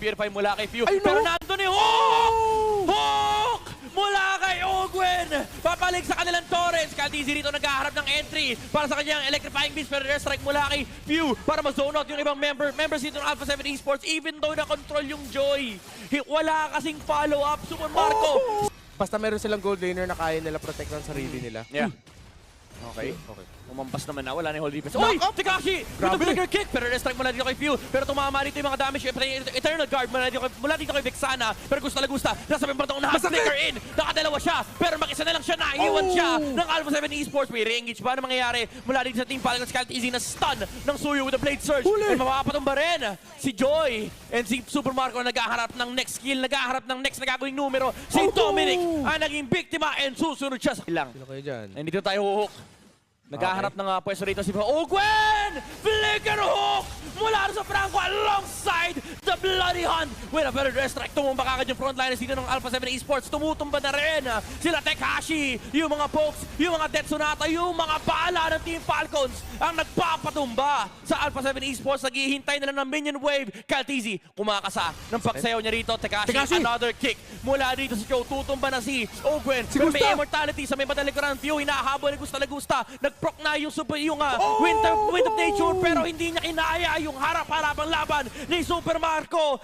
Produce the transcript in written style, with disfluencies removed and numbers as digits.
Purify mula kay Pew. Ay, no! Pero nandun ni Hook! Hook! Mula kay Ogwen! Papalik sa kanilang Torrents. Kaltizi rito naghaharap ng entry para sa kanyang Electrifying Beast. Pero airstrike mula kay Pew para mag-zone out yung ibang members dito ng Alpha 7 Esports. Even though na-control yung Joy. Wala kasing follow-up. Super Marco! Basta meron silang gold laner na kaya nila protect ang sarili nila. Yeah. Okay. Umampas naman na, wala na yung hold defense. Knock Uy! up! Tekashi! Grabe! With the trigger kick! Pero na-strike mula dito kay Pew. Pero tumama dito yung mga damage. Eternal Guard mula dito kay Vexana. Pero gusto na gusta. Nasa pembantong unahan. Masakit! Flicker in! Nakadalawa siya. Pero mag-isa na lang siya. Naiwan siya ng Alpha 7 Esports. May re-engage ba na mangyayari mula dito sa Team Falcons? Kaltizi na stun ng Suyo with the Blade Surge. Huli! And mapapatumba rin si Joy. And si Super Marco naghaharap ng next skill. Naghaharap ng next na gagawing numero. Si Dominic ang naging biktima. And susunod siya sa ilang. Sino kayo dyan? And dito tayo huhok. Naghahanap ng pwesto rito si Ogwen! Flicker hook! Mula sa Franco alongside the Bloody Hunt with a better dress strike. Tumumba kagad yung frontliners dito ng Alpha 7 Esports. Tumutumba na rin sila Tekashi, yung mga Pokes, yung mga Death Sonata, yung mga bala ng Team Falcons ang nagpapatumba sa Alpha 7 Esports. Naghihintay na lang ng minion wave. Kaltizi kumakasa ng pagsayaw niya rito. Tekashi, another kick mula dito si Joe. Tutumba na si Ogwen. Si Pero may Gusta! immortality sa may madalikuran. Pew, hinahabol ni Gusta na Gusta. Nag-proc na yung Wind of Nature pero hindi niya kinaya yung harap-harapang laban ni Super Marco.